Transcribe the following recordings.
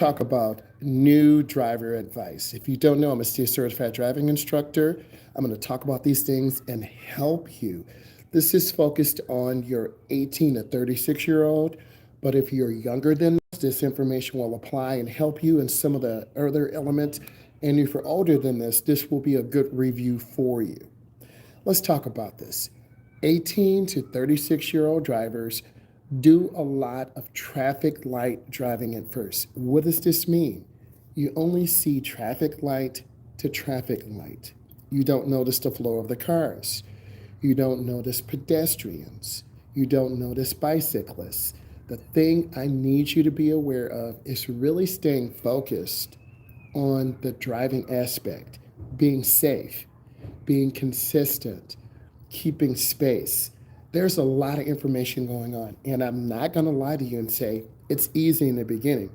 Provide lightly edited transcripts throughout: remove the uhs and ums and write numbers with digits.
talk about new driver advice. If you don't know, I'm a steel certified driving instructor. I'm going to talk about these things and help you. This is focused on your 18 to 36-year-old, but if you're younger than this information will apply and help you in some of the other elements. And if you're older than this will be a good review for you. Let's talk about this. 18 to 36-year-old drivers do a lot of traffic light driving at first. What does this mean? You only see traffic light to traffic light. You don't notice the flow of the cars. You don't notice pedestrians. You don't notice bicyclists. The thing I need you to be aware of is really staying focused on the driving aspect, being safe, being consistent, keeping space. There's a lot of information going on, and I'm not going to lie to you and say it's easy in the beginning,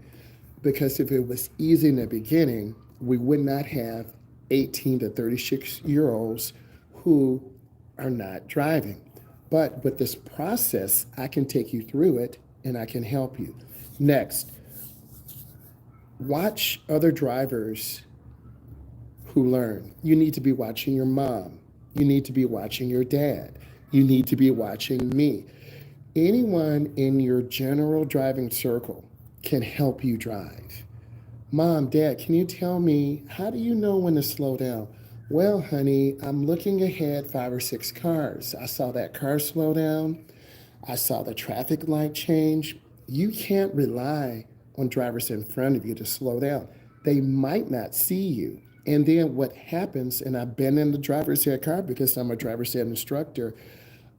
because if it was easy in the beginning, we would not have 18 to 36-year-olds who are not driving. But with this process, I can take you through it and I can help you. Next, watch other drivers who learn. You need to be watching your mom. You need to be watching your dad. You need to be watching me. Anyone in your general driving circle can help you drive. Mom, Dad, can you tell me, how do you know when to slow down? Well, honey, I'm looking ahead 5 or 6 cars. I saw that car slow down. I saw the traffic light change. You can't rely on drivers in front of you to slow down. They might not see you. And then what happens, and I've been in the driver's ed car because I'm a driver's ed instructor,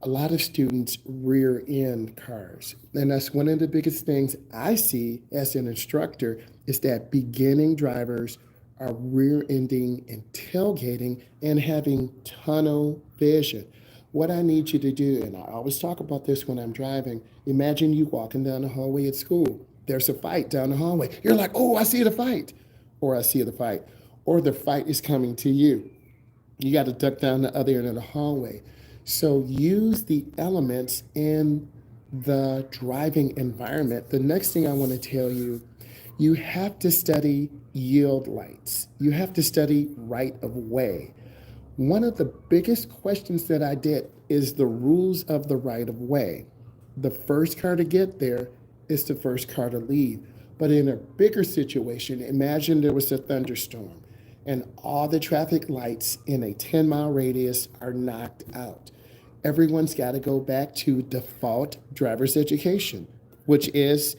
a lot of students rear end cars. And that's one of the biggest things I see as an instructor is that beginning drivers are rear ending and tailgating and having tunnel vision. What I need you to do, and I always talk about this when I'm driving, imagine you walking down the hallway at school. There's a fight down the hallway. You're like, oh, I see the fight. Or I see the fight. Or the fight is coming to you. You got to duck down the other end of the hallway. So use the elements in the driving environment. The next thing I want to tell you, you have to study yield lights. You have to study right of way. One of the biggest questions that I did is the rules of the right of way. The first car to get there is the first car to leave. But in a bigger situation, imagine there was a thunderstorm and all the traffic lights in a 10-mile radius are knocked out. Everyone's got to go back to default driver's education, which is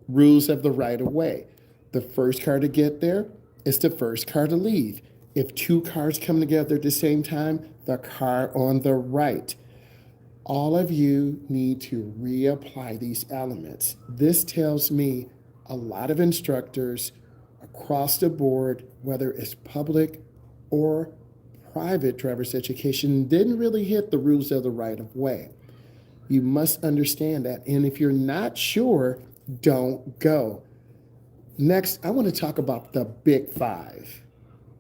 rules of the right of way. The first car to get there is the first car to leave. If 2 cars come together at the same time, the car on the right. All of you need to reapply these elements. This tells me a lot of instructors across the board, whether it's public or private driver's education, didn't really hit the rules of the right of way. You must understand that. And if you're not sure, don't go. Next, I want to talk about the big five.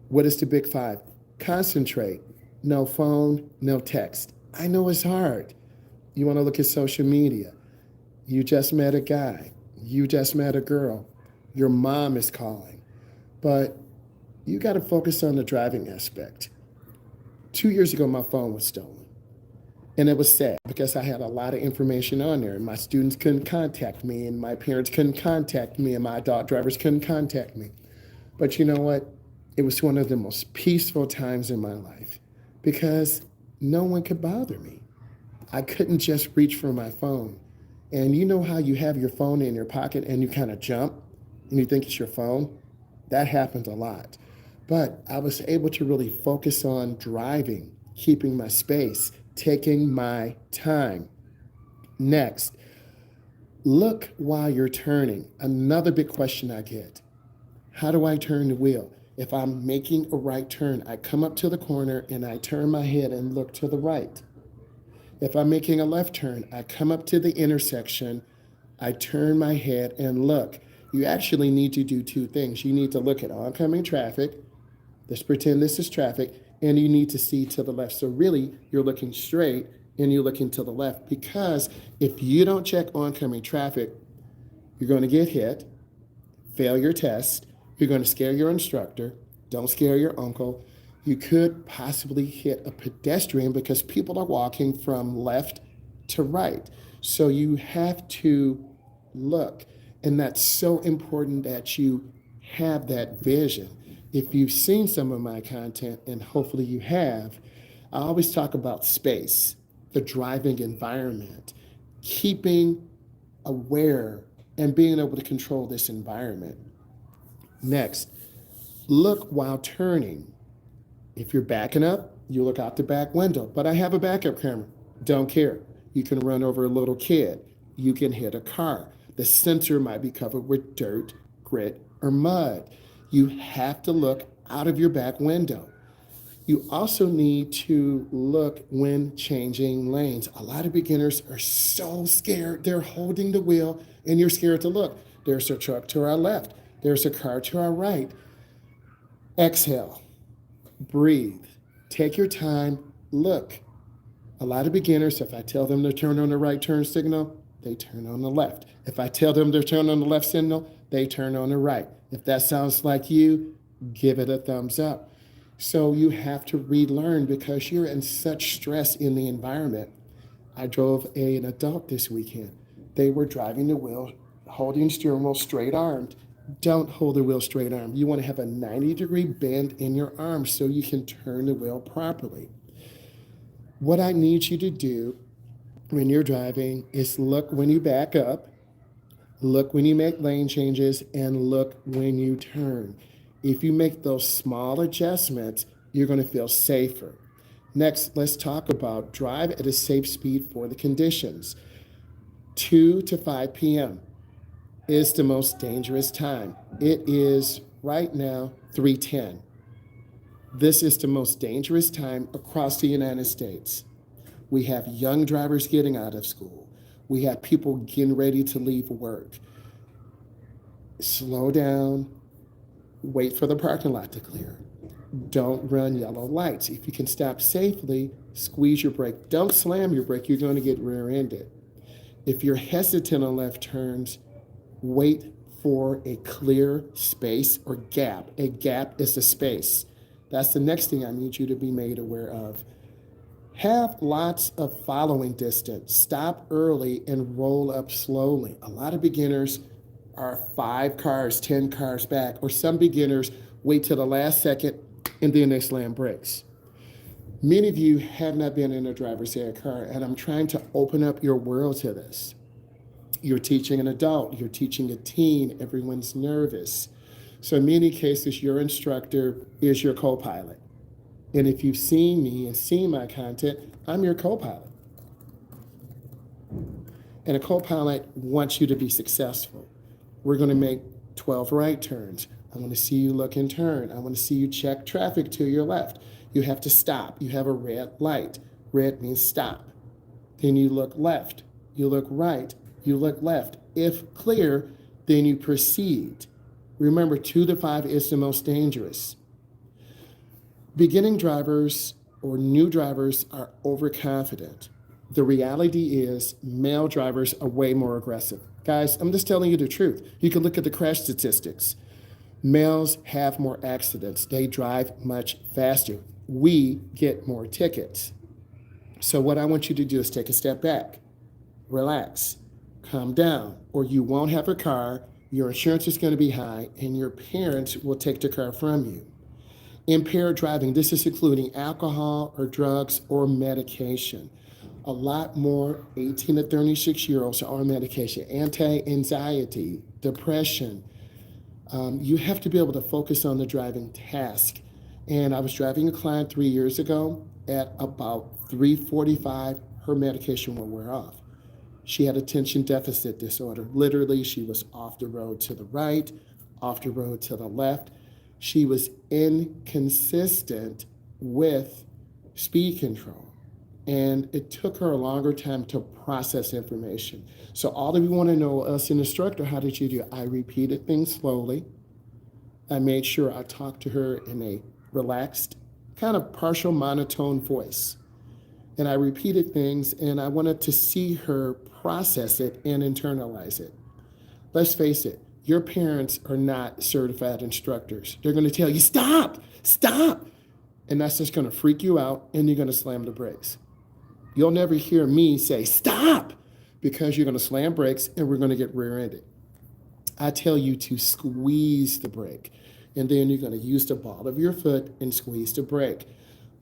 What is the big five? Concentrate. No phone, no text. I know it's hard. You want to look at social media. You just met a guy. You just met a girl. Your mom is calling. But you got to focus on the driving aspect. 2 years ago, my phone was stolen. And it was sad because I had a lot of information on there. And my students couldn't contact me, and my parents couldn't contact me, and my adult drivers couldn't contact me. But you know what? It was one of the most peaceful times in my life because no one could bother me. I couldn't just reach for my phone. And you know how you have your phone in your pocket and you kind of jump and you think it's your phone? That happens a lot. But I was able to really focus on driving, keeping my space, taking my time. Next, look while you're turning. Another big question I get. How do I turn the wheel? If I'm making a right turn, I come up to the corner and I turn my head and look to the right. If I'm making a left turn, I come up to the intersection, I turn my head and look. You actually need to do 2 things. You need to look at oncoming traffic. Let's pretend this is traffic. And you need to see to the left. So really, you're looking straight and you're looking to the left, because if you don't check oncoming traffic, you're going to get hit. fail your test. You're going to scare your instructor. Don't scare your uncle. You could possibly hit a pedestrian because people are walking from left to right. So you have to look. And that's so important that you have that vision. If you've seen some of my content, and hopefully you have, I always talk about space, the driving environment, keeping aware and being able to control this environment. Next, look while turning. If you're backing up, you look out the back window. But I have a backup camera. Don't care. You can run over a little kid. You can hit a car. The sensor might be covered with dirt, grit, or mud. You have to look out of your back window. You also need to look when changing lanes. A lot of beginners are so scared. They're holding the wheel and you're scared to look. There's a truck to our left. There's a car to our right. Exhale, breathe, take your time, look. A lot of beginners, if I tell them to turn on the right turn signal, they turn on the left. If I tell them to turn on the left signal, they turn on the right. If that sounds like you, give it a thumbs up. So you have to relearn because you're in such stress in the environment. I drove an adult this weekend. They were driving the wheel, holding the steering wheel straight armed. Don't hold the wheel straight armed. You want to have a 90-degree bend in your arm so you can turn the wheel properly. What I need you to do when you're driving is look when you back up, look when you make lane changes, and look when you turn. If you make those small adjustments, you're going to feel safer. Next, let's talk about drive at a safe speed for the conditions. 2 to 5 p.m. is the most dangerous time. It is right now 3:10. This is the most dangerous time across the United States. We have young drivers getting out of school. We have people getting ready to leave work. Slow down. Wait for the parking lot to clear. Don't run yellow lights. If you can stop safely, squeeze your brake. Don't slam your brake. You're going to get rear-ended. If you're hesitant on left turns, wait for a clear space or gap. A gap is a space. That's the next thing I need you to be made aware of. Have lots of following distance. Stop early and roll up slowly. A lot of beginners are 5 cars, 10 cars back, or some beginners wait till the last second and then they slam brakes. Many of you have not been in a driver's ed car, and I'm trying to open up your world to this. You're teaching an adult, you're teaching a teen, everyone's nervous. So in many cases, your instructor is your co-pilot. And if you've seen me and seen my content, I'm your co-pilot. And a co-pilot wants you to be successful. We're going to make 12 right turns. I want to see you look and turn. I want to see you check traffic to your left. You have to stop. You have a red light. Red means stop. Then you look left. You look right. You look left. If clear, then you proceed. Remember, 2 to 5 is the most dangerous. Beginning drivers or new drivers are overconfident. The reality is male drivers are way more aggressive. Guys, I'm just telling you the truth. You can look at the crash statistics. Males have more accidents. They drive much faster. We get more tickets. So what I want you to do is take a step back, relax, calm down, or you won't have a car, your insurance is going to be high, and your parents will take the car from you. Impaired driving, this is including alcohol or drugs or medication. A lot more 18 to 36-year-olds are on medication, anti-anxiety, depression. You have to be able to focus on the driving task. And I was driving a client 3 years ago. At about 3:45, her medication will wear off. She had attention deficit disorder. Literally, she was off the road to the right, off the road to the left. She was inconsistent with speed control. And it took her a longer time to process information. So all of you want to know, as an instructor, how did you do? I repeated things slowly. I made sure I talked to her in a relaxed, kind of partial monotone voice. And I repeated things, and I wanted to see her process it and internalize it. Let's face it, Your parents are not certified instructors. They're going to tell you, stop, stop. And that's just going to freak you out, and you're going to slam the brakes. You'll never hear me say, stop, because you're going to slam brakes and we're going to get rear-ended. I tell you to squeeze the brake, and then you're going to use the ball of your foot and squeeze the brake.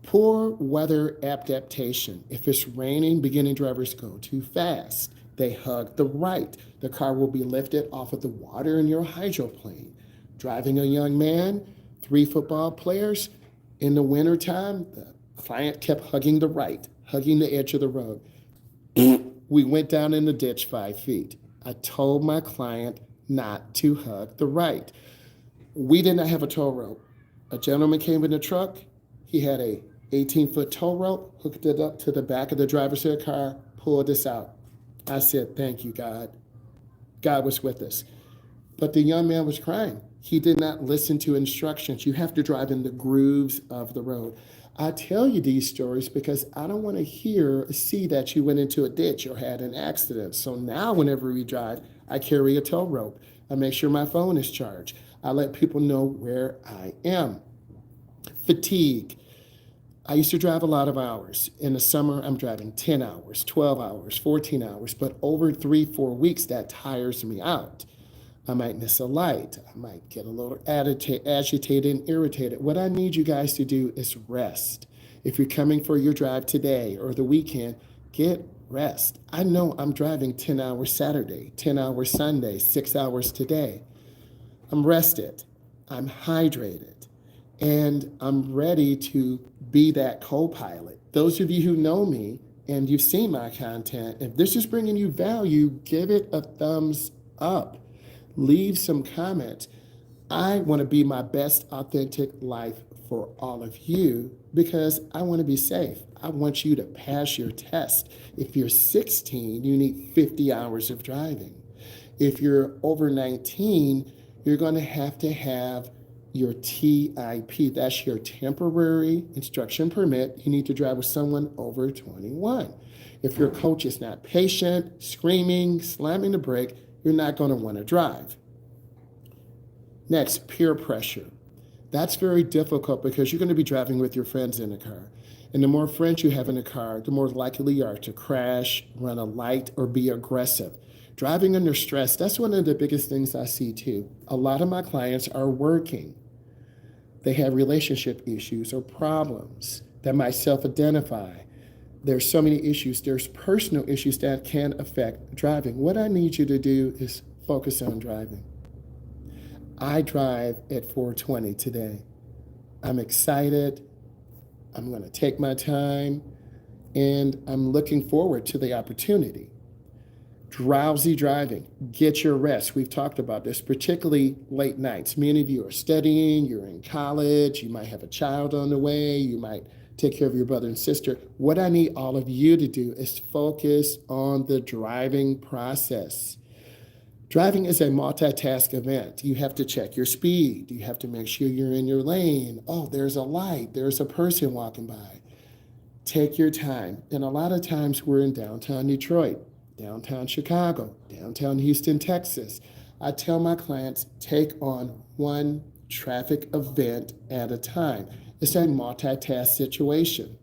Poor weather adaptation. If it's raining, beginning drivers go too fast. They hug the right. The car will be lifted off of the water in your hydroplane. Driving a young man, 3 football players, in the wintertime, the client kept hugging the right, hugging the edge of the road. We went down in the ditch 5 feet. I told my client not to hug the right. We did not have a tow rope. A gentleman came in the truck. He had a 18-foot tow rope, hooked it up to the back of the driver's side car, pulled us out. I said, thank you, God. God was with us. But the young man was crying. He did not listen to instructions. You have to drive in the grooves of the road. I tell you these stories because I don't want to see that you went into a ditch or had an accident. So now whenever we drive, I carry a tow rope. I make sure my phone is charged. I let people know where I am. Fatigue. I used to drive a lot of hours. In the summer, I'm driving 10 hours, 12 hours, 14 hours. But over 3-4 weeks, that tires me out. I might miss a light. I might get a little agitated and irritated. What I need you guys to do is rest. If you're coming for your drive today or the weekend, get rest. I know I'm driving 10 hours Saturday, 10 hours Sunday, 6 hours today. I'm rested. I'm hydrated. And I'm ready to be that co-pilot. Those of you who know me and you've seen my content, if this is bringing you value, give it a thumbs up. Leave some comments. I want to be my best authentic life for all of you because I want to be safe. I want you to pass your test. If you're 16, you need 50 hours of driving. If you're over 19, you're going to have your TIP. That's your temporary instruction permit. You need to drive with someone over 21. If your coach is not patient, screaming, slamming the brake, you're not going to want to drive. Next, peer pressure. That's very difficult because you're going to be driving with your friends in a car. And the more friends you have in a car, the more likely you are to crash, run a light, or be aggressive. Driving under stress, that's one of the biggest things I see too. A lot of my clients are working. They have relationship issues or problems that might self-identify. There's so many issues. There's personal issues that can affect driving. What I need you to do is focus on driving. I drive at 420 today. I'm excited. I'm going to take my time, and I'm looking forward to the opportunity. Drowsy driving. Get your rest. We've talked about this, particularly late nights. Many of you are studying. You're in college. You might have a child on the way. You might take care of your brother and sister. What I need all of you to do is focus on the driving process. Driving is a multitask event. You have to check your speed. You have to make sure you're in your lane. Oh, there's a light. There's a person walking by. Take your time. And a lot of times we're in downtown Detroit, downtown Chicago, downtown Houston, Texas. I tell my clients, take on one traffic event at a time. It's a multitask situation.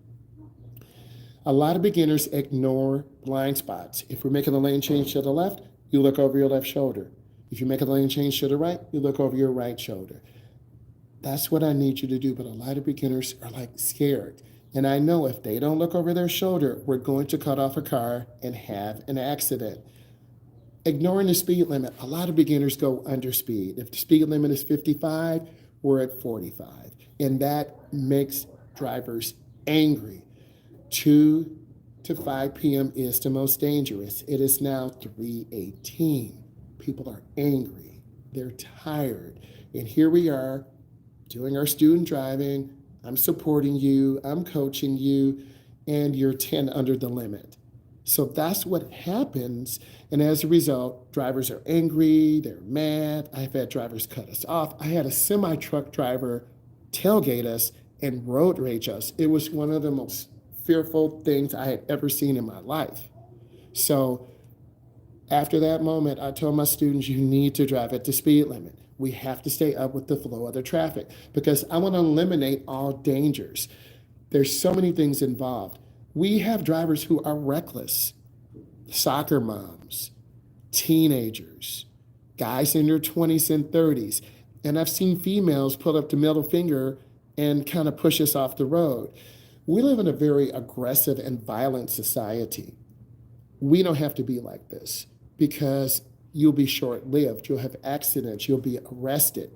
A lot of beginners ignore blind spots. If we're making the lane change to the left, you look over your left shoulder. If you make a lane change to the right, you look over your right shoulder. That's what I need you to do, but a lot of beginners are like scared. And I know if they don't look over their shoulder, we're going to cut off a car and have an accident. Ignoring the speed limit, a lot of beginners go under speed. If the speed limit is 55, we're at 45. And that makes drivers angry. 2 to 5 p.m. is the most dangerous. It is now 3:18. People are angry. They're tired. And here we are doing our student driving. I'm supporting you. I'm coaching you. And you're 10 under the limit. So that's what happens. And as a result, drivers are angry. They're mad. I've had drivers cut us off. I had a semi-truck driver tailgate us and road rage us. It was one of the most fearful things I had ever seen in my life. So After that moment, I told my students, you need to drive at the speed limit. We have to stay up with the flow of the traffic because I want to eliminate all dangers. There's so many things involved. We have drivers who are reckless, soccer moms, teenagers, guys in their 20s and 30s. And I've seen females put up the middle finger and kind of push us off the road. We live in a very aggressive and violent society. We don't have to be like this because you'll be short lived, you'll have accidents, you'll be arrested.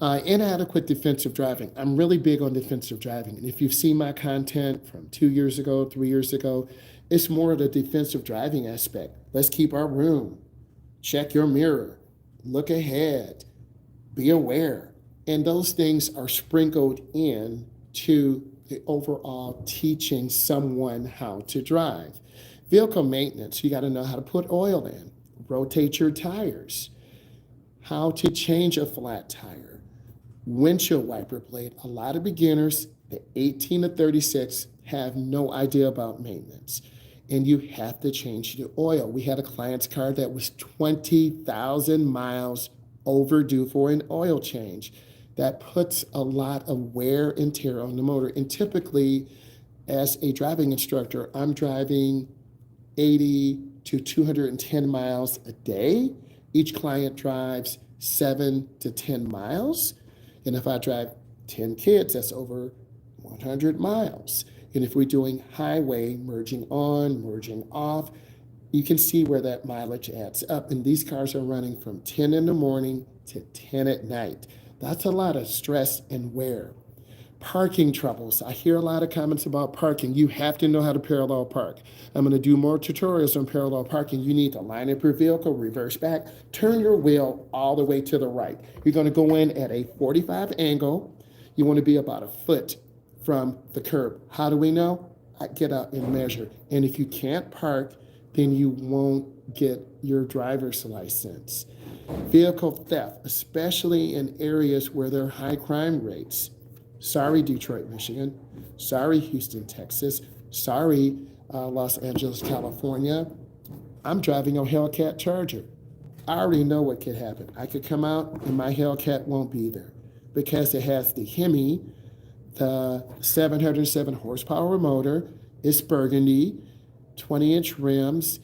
Inadequate defensive driving. I'm really big on defensive driving. And if you've seen my content from 2 years ago, 3 years ago, it's more of the defensive driving aspect. Let's keep our room. Check your mirror. Look ahead. Be aware. And those things are sprinkled in to the overall teaching someone how to drive. Vehicle maintenance, you got to know how to put oil in, rotate your tires, how to change a flat tire, windshield wiper blade. A lot of beginners, the 18 to 36, have no idea about maintenance. And you have to change the oil. We had a client's car that was 20,000 miles overdue for an oil change. That puts a lot of wear and tear on the motor. And typically, as a driving instructor, I'm driving 80 to 210 miles a day. Each client drives 7 to 10 miles. And if I drive 10 kids, that's over 100 miles. And if we're doing highway, merging on, merging off, you can see where that mileage adds up. And these cars are running from 10 in the morning to 10 at night. That's a lot of stress and wear. Parking troubles. I hear a lot of comments about parking. You have to know how to parallel park. I'm going to do more tutorials on parallel parking. You need to line up your vehicle, reverse back, turn your wheel all the way to the right. You're going to go in at a 45 angle. You want to be about a foot from the curb. How do we know? I get out and measure. And if you can't park, then you won't get your driver's license. Vehicle theft, especially in areas where there are high crime rates. Sorry, Detroit, Michigan. Sorry, Houston, Texas. Sorry, Los Angeles, California. I'm driving a Hellcat Charger. I already know what could happen. I could come out and my Hellcat won't be there because it has the Hemi, the 707 horsepower motor. It's burgundy, 20-inch rims,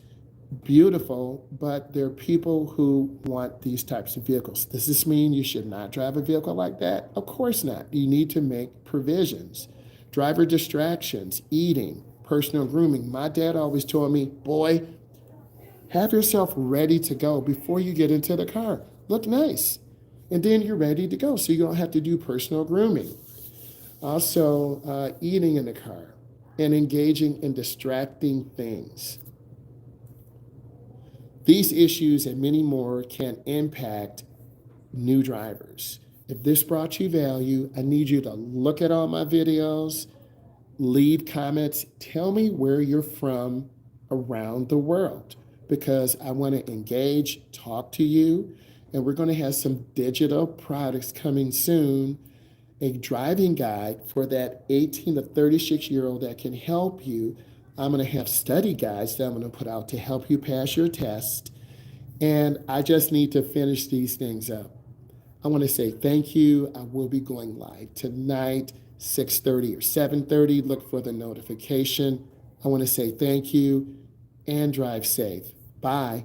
beautiful, but there are people who want these types of vehicles. Does this mean you should not drive a vehicle like that? Of course not. You need to make provisions. Driver distractions, eating, personal grooming. My dad always told me, boy, have yourself ready to go before you get into the car. Look nice. And then you're ready to go, so you don't have to do personal grooming. Also, eating in the car and engaging in distracting things. These issues and many more can impact new drivers. If this brought you value, I need you to look at all my videos, leave comments, tell me where you're from around the world because I want to engage, talk to you, and we're going to have some digital products coming soon, a driving guide for that 18 to 36-year-old that can help you. I'm going to have study guides that I'm going to put out to help you pass your test. And I just need to finish these things up. I want to say thank you. I will be going live tonight, 6:30 or 7:30. Look for the notification. I want to say thank you and drive safe. Bye.